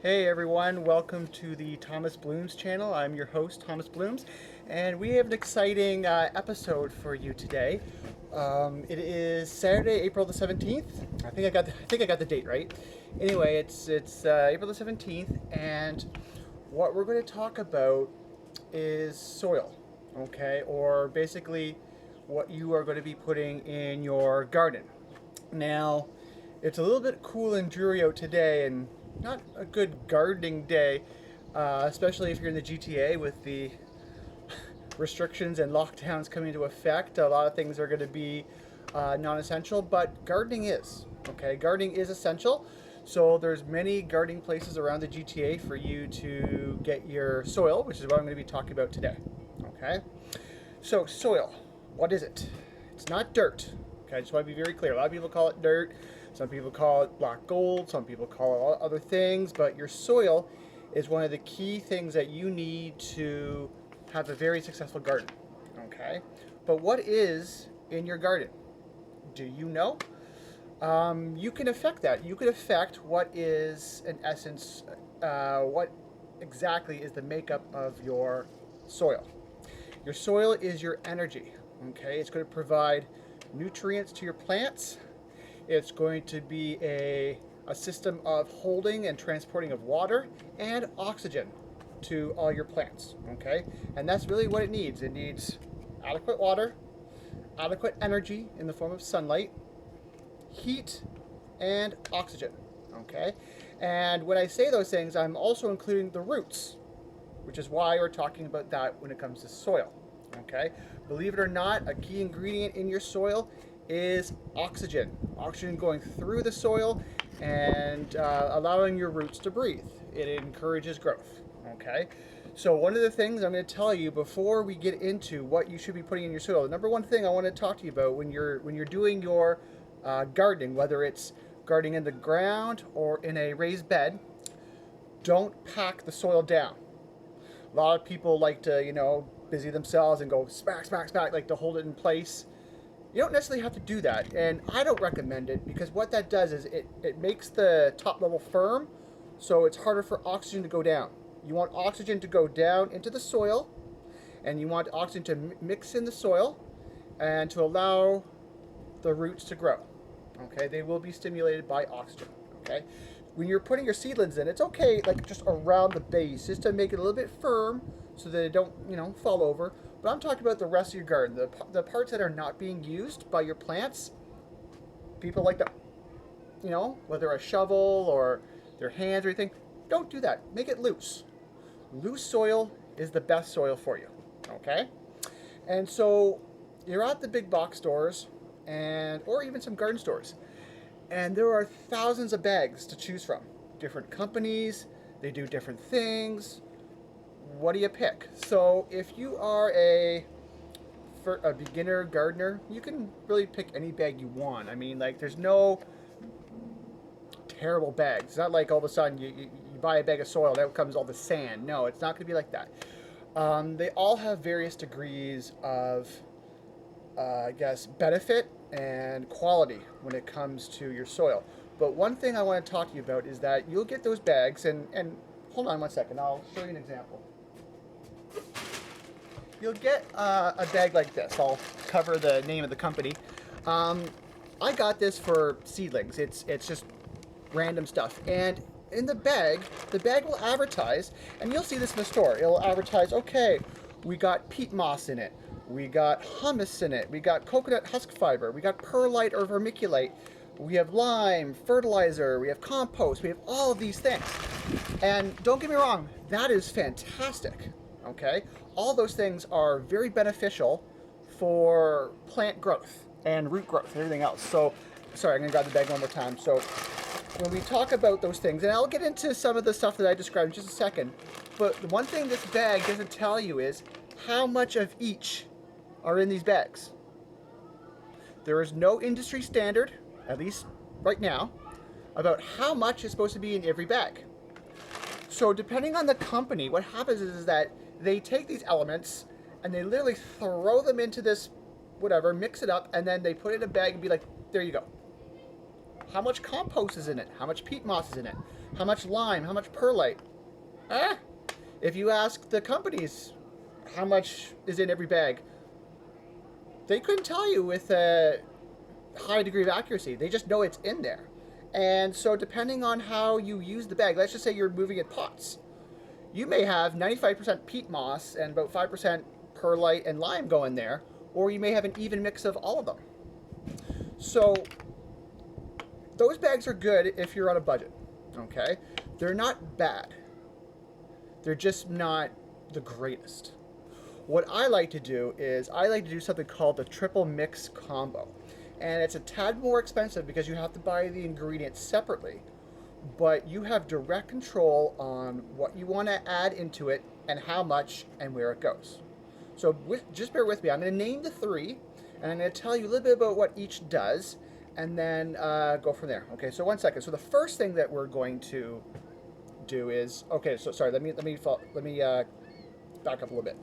Hey everyone, welcome to the Thomas Blooms channel. I'm your host, Thomas Blooms, and we have an exciting episode for you today. It is Saturday, April the 17th. I think I got the date right. Anyway, it's April the 17th, and what we're going to talk about is soil, okay? Or basically what you are going to be putting in your garden. Now, it's a little bit cool and dreary out today, and not a good gardening day, especially if you're in the GTA with the restrictions and lockdowns coming into effect. A lot of things are going to be non-essential, but gardening is. Okay, gardening is essential. So there's many gardening places around the GTA for you to get your soil, which is what I'm going to be talking about today. Okay, so soil, what is it? It's not dirt. Okay, I just want to be very clear. A lot of people call it dirt. Some people call it black gold. Some people call it other things. But your soil is one of the key things that you need to have a very successful garden. Okay, but what is in your garden? Do you know? You can affect that. You can affect what is, in essence, what exactly is the makeup of your soil. Your soil is your energy. Okay, it's going to provide nutrients to your plants. It's going to be a system of holding and transporting of water and oxygen to all your plants. Okay, and that's really what it needs. It needs adequate water, adequate energy in the form of sunlight, heat, and oxygen. Okay, and when I say those things, I'm also including the roots, which is why we're talking about that when it comes to soil. Okay, believe it or not, a key ingredient in your soil is oxygen. Oxygen going through the soil and allowing your roots to breathe. It encourages growth. Okay, so one of the things I'm going to tell you before we get into what you should be putting in your soil, the number one thing I want to talk to you about when you're doing your gardening, whether it's gardening in the ground or in a raised bed, don't pack the soil down. A lot of people like to, busy themselves and go smack, smack, smack, like to hold it in place. You don't necessarily have to do that, and I don't recommend it because what that does is it makes the top level firm, so it's harder for oxygen to go down. You want oxygen to go down into the soil, and you want oxygen to mix in the soil and to allow the roots to grow. Okay, they will be stimulated by oxygen. Okay, when you're putting your seedlings in, it's okay, like just around the base, just to make it a little bit firm so that it don't, fall over. But I'm talking about the rest of your garden, the parts that are not being used by your plants. People like to, whether a shovel or their hands or anything, don't do that. Make it loose. Loose soil is the best soil for you. Okay, and so you're at the big box stores or even some garden stores, and there are thousands of bags to choose from. Different companies, they do different things. What do you pick? So if you are a beginner gardener, you can really pick any bag you want. I mean, like, there's no terrible bags. It's not like all of a sudden you buy a bag of soil, that comes all the sand. No, it's not going to be like that. They all have various degrees of, benefit and quality when it comes to your soil. But one thing I want to talk to you about is that you'll get those bags, and hold on one second, I'll show you an example. You'll get a bag like this. I'll cover the name of the company. I got this for seedlings. It's just random stuff. And in the bag will advertise, and you'll see this in the store. It'll advertise, okay, we got peat moss in it. We got humus in it. We got coconut husk fiber. We got perlite or vermiculite. We have lime, fertilizer. We have compost. We have all of these things. And don't get me wrong, that is fantastic. Okay, all those things are very beneficial for plant growth and root growth and everything else. So, sorry, I'm going to grab the bag one more time. So, when we talk about those things, and I'll get into some of the stuff that I described in just a second, but the one thing this bag doesn't tell you is how much of each are in these bags. There is no industry standard, at least right now, about how much is supposed to be in every bag. So depending on the company, what happens is that they take these elements and they literally throw them into this whatever, mix it up, and then they put it in a bag and be like, there you go. How much compost is in it? How much peat moss is in it? How much lime? How much perlite? Ah, if you ask the companies how much is in every bag, they couldn't tell you with a high degree of accuracy. They just know it's in there. And so depending on how you use the bag, let's just say you're moving in pots, you may have 95% peat moss and about 5% perlite and lime go in there, or you may have an even mix of all of them. So those bags are good if you're on a budget, okay? They're not bad. They're just not the greatest. What I like to do is I like to do something called the triple mix combo. And it's a tad more expensive because you have to buy the ingredients separately, but you have direct control on what you want to add into it and how much and where it goes. So just bear with me. I'm going to name the three, and I'm going to tell you a little bit about what each does, and then go from there. Okay, so 1 second. So the first thing that we're going to do is, okay, so sorry, let me back up a little bit.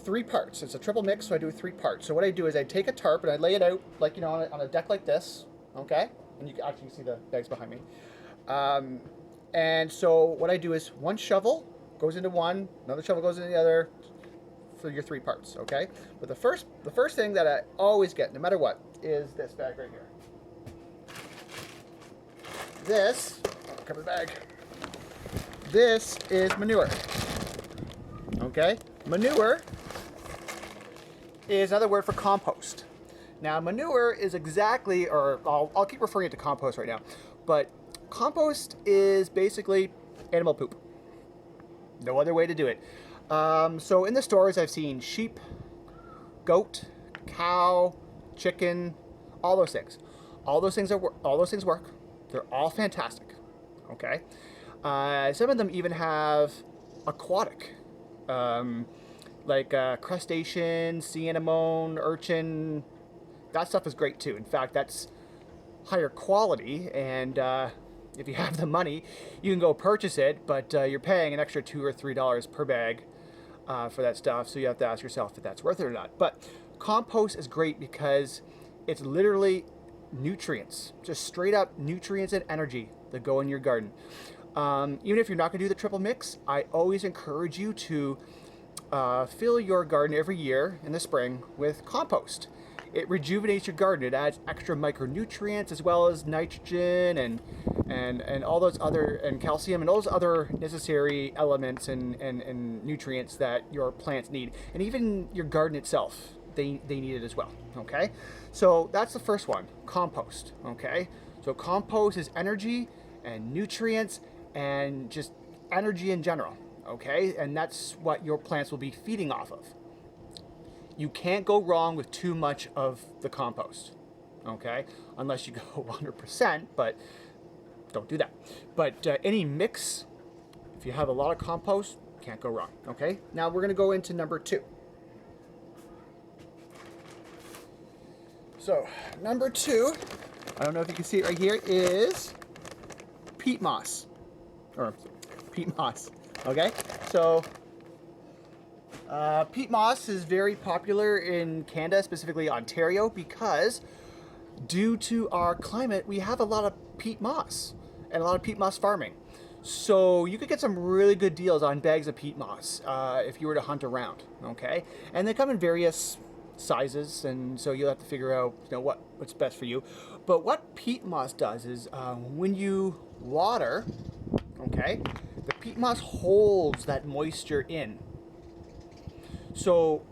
3 parts. It's a triple mix, so I do 3 parts. So what I do is I take a tarp and I lay it out, like, you know, on a deck like this, okay? And you can actually see the bags behind me. And so what I do is one shovel goes into one, another shovel goes into the other for your 3 parts, okay? But the first thing that I always get, no matter what, is this bag right here. This, cover the bag. This is manure, okay? Manure is another word for compost. Now, manure is exactly, or I'll keep referring it to compost right now, but compost is basically animal poop. No other way to do it. So in the stores, I've seen sheep, goat, cow, chicken, all those things. All those things work. They're all fantastic. Okay. Some of them even have aquatic. Like crustacean, sea anemone, urchin. That stuff is great too. In fact, that's higher quality, and if you have the money, you can go purchase it, but you're paying an extra $2 or $3 per bag for that stuff, so you have to ask yourself if that's worth it or not. But compost is great because it's literally nutrients, just straight up nutrients and energy that go in your garden. Even if you're not going to do the triple mix, I always encourage you to fill your garden every year in the spring with compost. It rejuvenates your garden. It adds extra micronutrients as well as nitrogen and all those other, and calcium and all those other necessary elements and nutrients that your plants need. And even your garden itself, they need it as well. Okay? So that's the first one, compost. Okay? So compost is energy and nutrients and just energy in general. Okay, and that's what your plants will be feeding off of. You can't go wrong with too much of the compost, okay, unless you go 100%, but don't do that. But any mix, if you have a lot of compost, can't go wrong. Okay, now we're going to go into number 2. So number 2, I don't know if you can see it right here, is peat moss, or peat moss. Okay, so peat moss is very popular in Canada, specifically Ontario, because due to our climate, we have a lot of peat moss and a lot of peat moss farming. So you could get some really good deals on bags of peat moss if you were to hunt around. Okay, and they come in various sizes, and so you'll have to figure out, you know, what's best for you. But what peat moss does is when you water, okay, the peat moss holds that moisture in. So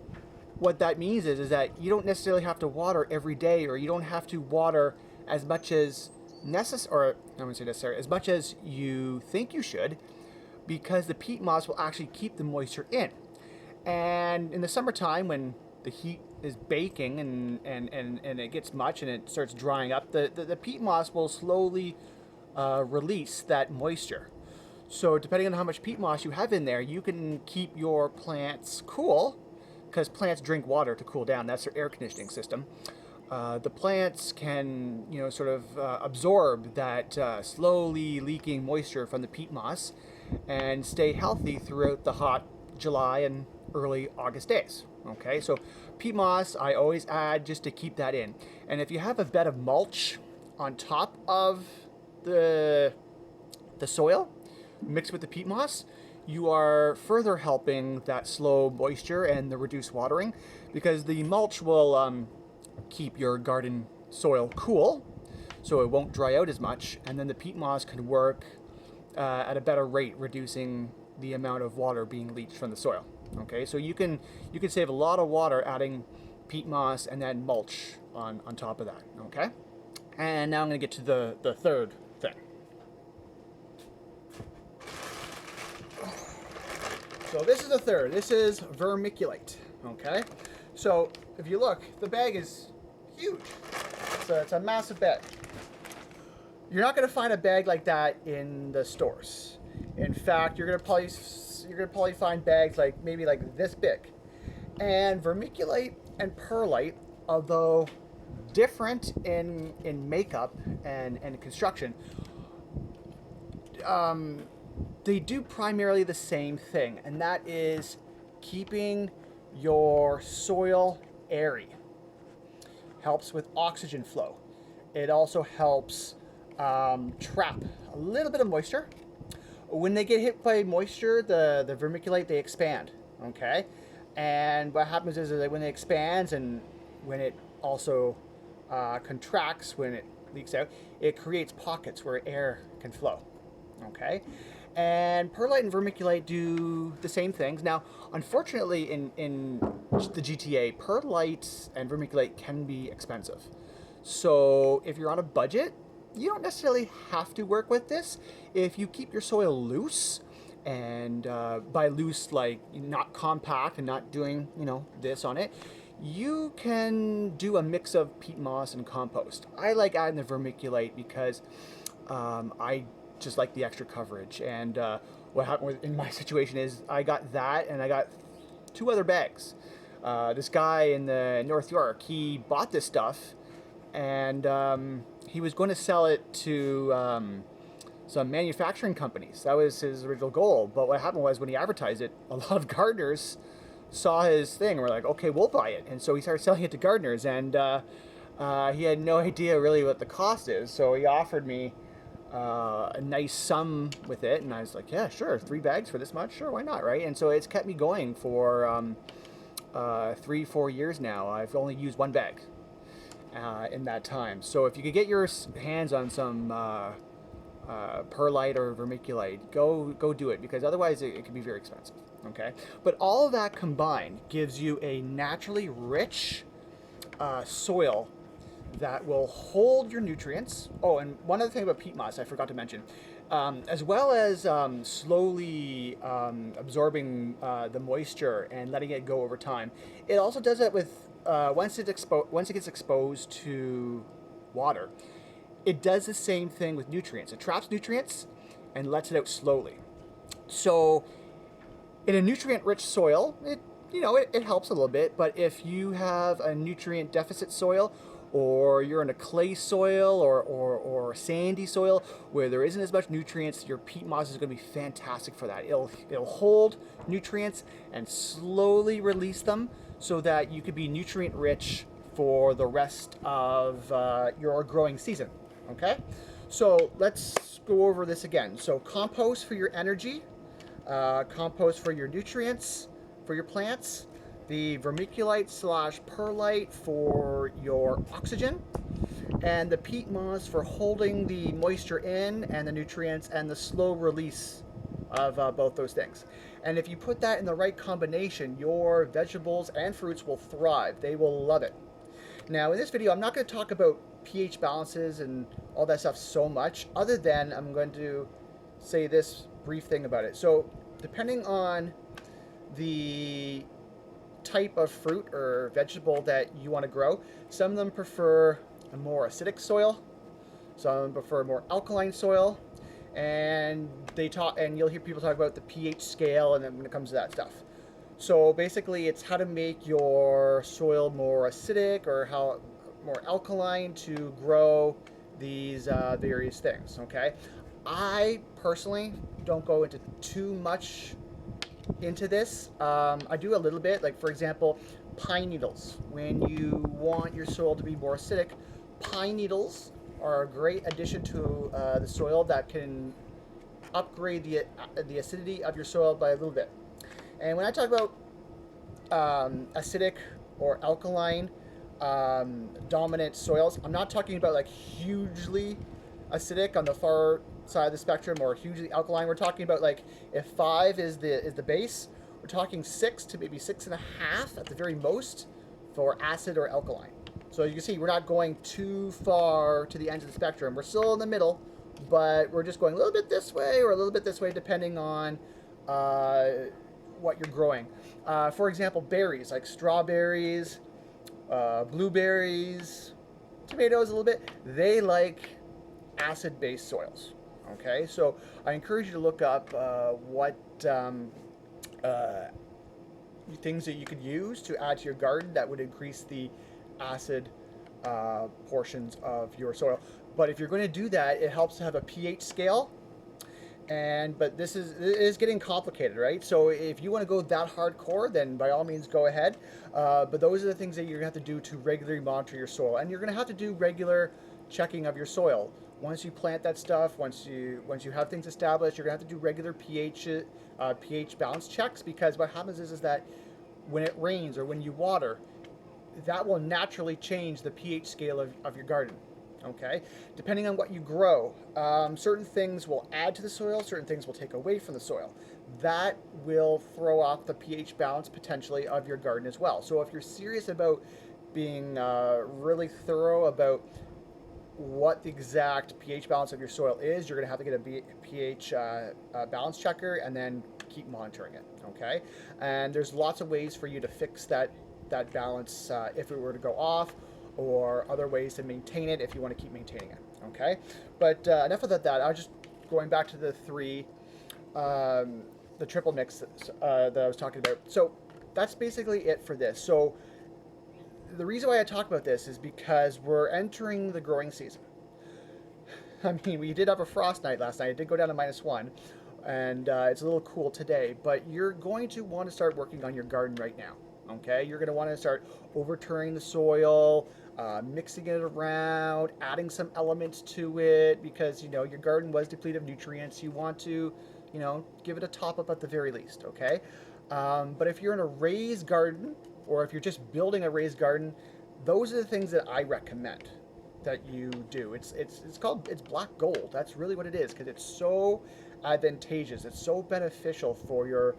what that means is that you don't necessarily have to water every day, or you don't have to water as much as necessary, or I wouldn't say necessary, as much as you think you should, because the peat moss will actually keep the moisture in. And in the summertime, when the heat is baking and it gets much and it starts drying up, the peat moss will slowly release that moisture. So depending on how much peat moss you have in there, you can keep your plants cool, because plants drink water to cool down. That's their air conditioning system. The plants can, you know, sort of absorb that slowly leaking moisture from the peat moss and stay healthy throughout the hot July and early August days. Okay, so peat moss I always add just to keep that in. And if you have a bed of mulch on top of the soil mixed with the peat moss, you are further helping that slow moisture and the reduced watering, because the mulch will keep your garden soil cool so it won't dry out as much, and then the peat moss can work at a better rate, reducing the amount of water being leached from the soil. Okay, so you can save a lot of water adding peat moss and then mulch on top of that. Okay, and now I'm going to get to the third thing. So this is the third. This is vermiculite. Okay, so if you look, the bag is huge. It's a massive bag. You're not going to find a bag like that in the stores. In fact, you're going to probably find bags like maybe like this big. And vermiculite and perlite, although different in makeup and construction, they do primarily the same thing, and that is keeping your soil airy. Helps with oxygen flow. It also helps trap a little bit of moisture. When they get hit by moisture, the vermiculite, they expand, okay? And what happens is that when it expands and when it also contracts, when it leaks out, it creates pockets where air can flow, okay? And perlite and vermiculite do the same things. Now, unfortunately, in the GTA, perlite and vermiculite can be expensive. So if you're on a budget, you don't necessarily have to work with this. If you keep your soil loose, and by loose, like not compact and not doing, this on it, you can do a mix of peat moss and compost. I like adding the vermiculite because I just like the extra coverage. And what happened in my situation is I got that, and I got 2 other bags. This guy in the North York, he bought this stuff, and he was going to sell it to some manufacturing companies. That was his original goal. But what happened was when he advertised it, a lot of gardeners saw his thing and were like, okay, we'll buy it. And so he started selling it to gardeners, and he had no idea really what the cost is. So he offered me a nice sum with it, and I was like, yeah, sure, 3 bags for this much, sure, why not, right? And so it's kept me going for 3-4 years now. I've only used 1 bag in that time. So if you could get your hands on some perlite or vermiculite, go do it, because otherwise it can be very expensive. Okay, but all of that combined gives you a naturally rich soil that will hold your nutrients. Oh, and one other thing about peat moss I forgot to mention, as well as slowly absorbing the moisture and letting it go over time. It also does that with once it gets exposed to water. It does the same thing with nutrients. It traps nutrients and lets it out slowly. So in a nutrient-rich soil, it helps a little bit. But if you have a nutrient deficit soil, or you're in a clay soil or sandy soil where there isn't as much nutrients, your peat moss is going to be fantastic for that. It'll hold nutrients and slowly release them so that you could be nutrient rich for the rest of your growing season. Okay, so let's go over this again. So compost for your energy, compost for your nutrients for your plants, the vermiculite / perlite for your oxygen, and the peat moss for holding the moisture in and the nutrients and the slow release of both those things. And if you put that in the right combination, your vegetables and fruits will thrive. They will love it. Now in this video, I'm not going to talk about pH balances and all that stuff so much, other than I'm going to say this brief thing about it. So depending on the type of fruit or vegetable that you want to grow, some of them prefer a more acidic soil, some of them prefer more alkaline soil, and you'll hear people talk about the pH scale and then when it comes to that stuff. So basically it's how to make your soil more acidic or how more alkaline to grow these various things. Okay, I personally don't go into too much into this. I do a little bit, like for example, pine needles. When you want your soil to be more acidic, pine needles are a great addition to the soil that can upgrade the acidity of your soil by a little bit. And when I talk about acidic or alkaline dominant soils, I'm not talking about like hugely acidic on the far side of the spectrum or hugely alkaline. We're talking about like if 5 is the base, we're talking 6 to maybe 6.5 at the very most for acid or alkaline. So you can see we're not going too far to the ends of the spectrum. We're still in the middle, but we're just going a little bit this way or a little bit this way depending on what you're growing. For example, berries like strawberries, blueberries, tomatoes a little bit, they like acid-based soils. Okay, so I encourage you to look up what things that you could use to add to your garden that would increase the acid portions of your soil. But if you're going to do that, it helps to have a pH scale. But it is getting complicated, right? So if you want to go that hardcore, then by all means go ahead. But those are the things that you're going to have to do to regularly monitor your soil, and you're going to have to do regular checking of your soil. Once you plant that stuff, once you have things established, you're going to have to do regular pH balance checks, because what happens is that when it rains or when you water, that will naturally change the pH scale of your garden. Okay, depending on what you grow, certain things will add to the soil, certain things will take away from the soil. That will throw off the pH balance potentially of your garden as well. So if you're serious about being really thorough about what the exact pH balance of your soil is, you're going to have to get a pH balance checker and then keep monitoring it. Okay, and there's lots of ways for you to fix that balance if it were to go off, or other ways to maintain it if you want to keep maintaining it. Okay, but enough of that. I was just going back to the triple mix that I was talking about. So that's basically it for this. So the reason why I talk about this is because we're entering the growing season. I mean, we did have a frost night last night. It did go down to -1, and it's a little cool today. But you're going to want to start working on your garden right now. Okay, you're going to want to start overturning the soil, mixing it around, adding some elements to it, because your garden was depleted of nutrients. You want to, give it a top up at the very least. Okay, but if you're in a raised garden, or if you're just building a raised garden, those are the things that I recommend that you do. It's black gold. That's really what it is, because it's so advantageous. It's so beneficial for your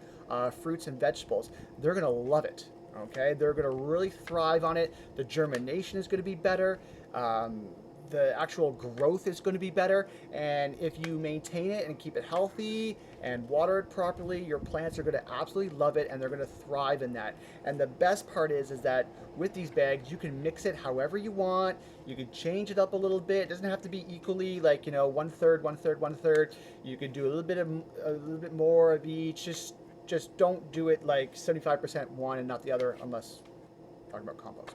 fruits and vegetables. They're gonna love it. Okay, they're going to really thrive on it. The germination is going to be better. The actual growth is going to be better. And if you maintain it and keep it healthy and water it properly, your plants are going to absolutely love it, and they're going to thrive in that. And the best part is that with these bags, you can mix it however you want. You can change it up a little bit. It doesn't have to be equally, like 1/3, 1/3, 1/3. You could do a little bit more of each. Just don't do it like 75% one and not the other, unless talking about compost.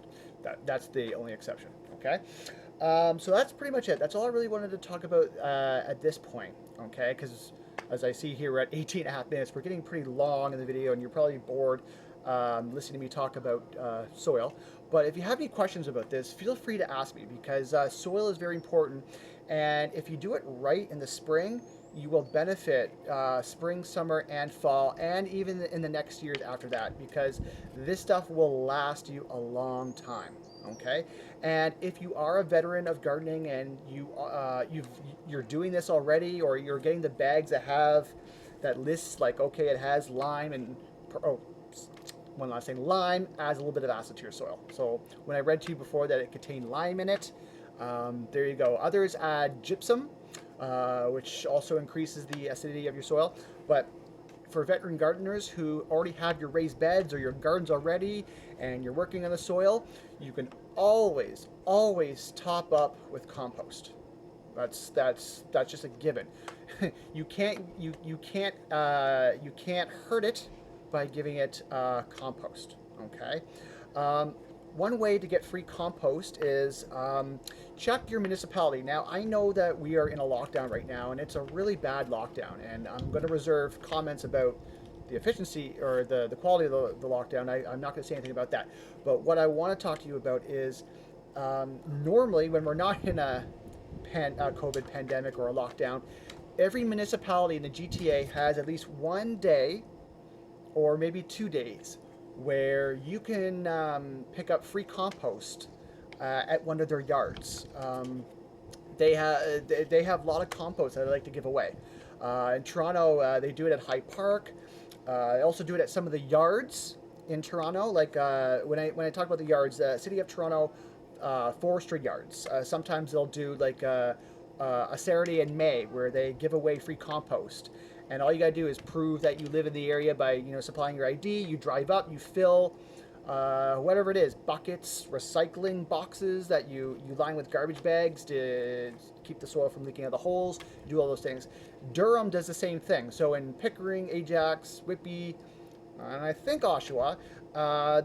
That's the only exception. Okay, so that's pretty much it. That's all I really wanted to talk about at this point. Okay, because as I see here, we're at 18.5 minutes. We're getting pretty long in the video, and you're probably bored listening to me talk about soil. But if you have any questions about this, feel free to ask me, because soil is very important, and if you do it right in the spring, you will benefit spring, summer, and fall, and even in the next years after that, because this stuff will last you a long time. Okay, and if you are a veteran of gardening and you're doing this already, or you're getting the bags that lists like, okay, it has lime and one last thing, lime adds a little bit of acid to your soil. So when I read to you before that it contained lime in it, there you go. Others add gypsum, which also increases the acidity of your soil. But for veteran gardeners who already have your raised beds or your gardens already and you're working on the soil, you can always top up with compost. That's just a given. You can't hurt it by giving it compost. Okay. One way to get free compost is check your municipality. Now, I know that we are in a lockdown right now, and it's a really bad lockdown, and I'm going to reserve comments about the efficiency or the quality of the lockdown. I'm not going to say anything about that. But what I want to talk to you about is normally when we're not in a COVID pandemic or a lockdown, every municipality in the GTA has at least one day or maybe 2 days where you can pick up free compost at one of their yards. They have a lot of compost that I like to give away. In Toronto, they do it at High Park. They also do it at some of the yards in Toronto. Like when I talk about the yards, City of Toronto forestry yards. Sometimes they'll do like a Saturday in May where they give away free compost. And all you gotta do is prove that you live in the area by supplying your ID. You drive up, you fill whatever it is, buckets, recycling boxes that you line with garbage bags to keep the soil from leaking out of the holes. You do all those things. Durham does the same thing. So in Pickering, Ajax, Whitby, and I think Oshawa,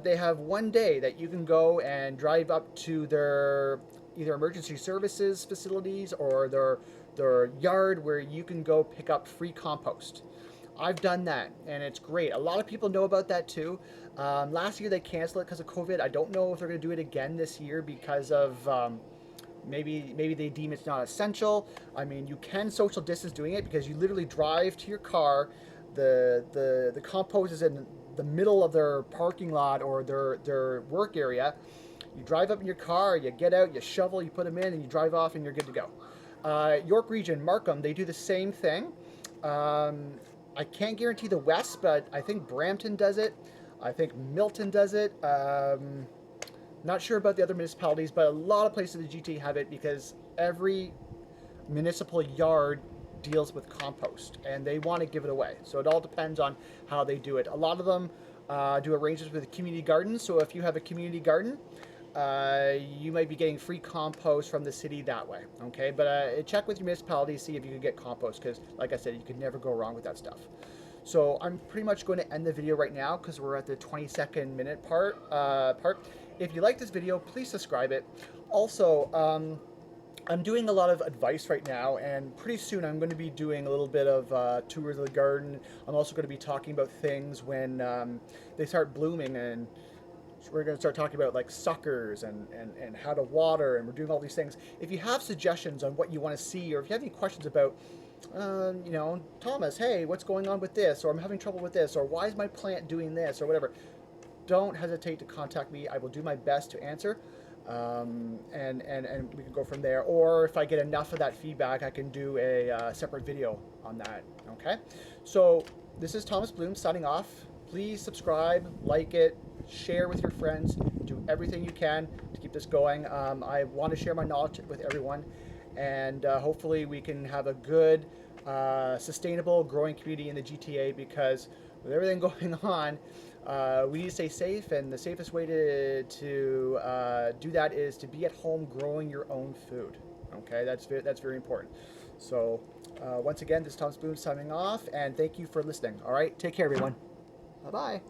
they have one day that you can go and drive up to their either emergency services facilities or their yard where you can go pick up free compost. I've done that, and it's great. A lot of people know about that too. Last year they canceled it because of COVID. I don't know if they're going to do it again this year because of maybe they deem it's not essential. I mean, you can social distance doing it because you literally drive to your car. The compost is in the middle of their parking lot or their work area. You drive up in your car, you get out, you shovel, you put them in, and you drive off, and you're good to go. York Region, Markham, they do the same thing. I can't guarantee the West, but I think Brampton does it. I think Milton does it. Not sure about the other municipalities, but a lot of places in the GTA have it because every municipal yard deals with compost and they want to give it away. So it all depends on how they do it. A lot of them do arrangements with community gardens. So if you have a community garden, you might be getting free compost from the city that way. Okay, but check with your municipality, see if you can get compost because, like I said, you could never go wrong with that stuff. So I'm pretty much going to end the video right now because we're at the 22nd minute part. If you like this video, please subscribe it. Also, I'm doing a lot of advice right now, and pretty soon I'm going to be doing a little bit of tours of the garden. I'm also going to be talking about things when they start blooming, and we're going to start talking about like suckers and how to water, and we're doing all these things. If you have suggestions on what you want to see, or if you have any questions about, Thomas, hey, what's going on with this, or I'm having trouble with this, or why is my plant doing this, or whatever, don't hesitate to contact me. I will do my best to answer. And we can go from there. Or if I get enough of that feedback, I can do a separate video on that. Okay? So this is Thomas Bloom signing off. Please subscribe, like it, share with your friends, do everything you can to keep this going. I want to share my knowledge with everyone, and hopefully we can have a good, sustainable, growing community in the GTA because with everything going on, we need to stay safe, and the safest way to do that is to be at home growing your own food. Okay, that's very important. So once again, this is Thomas Bloom signing off, and thank you for listening. All right, take care, everyone. Bye-bye.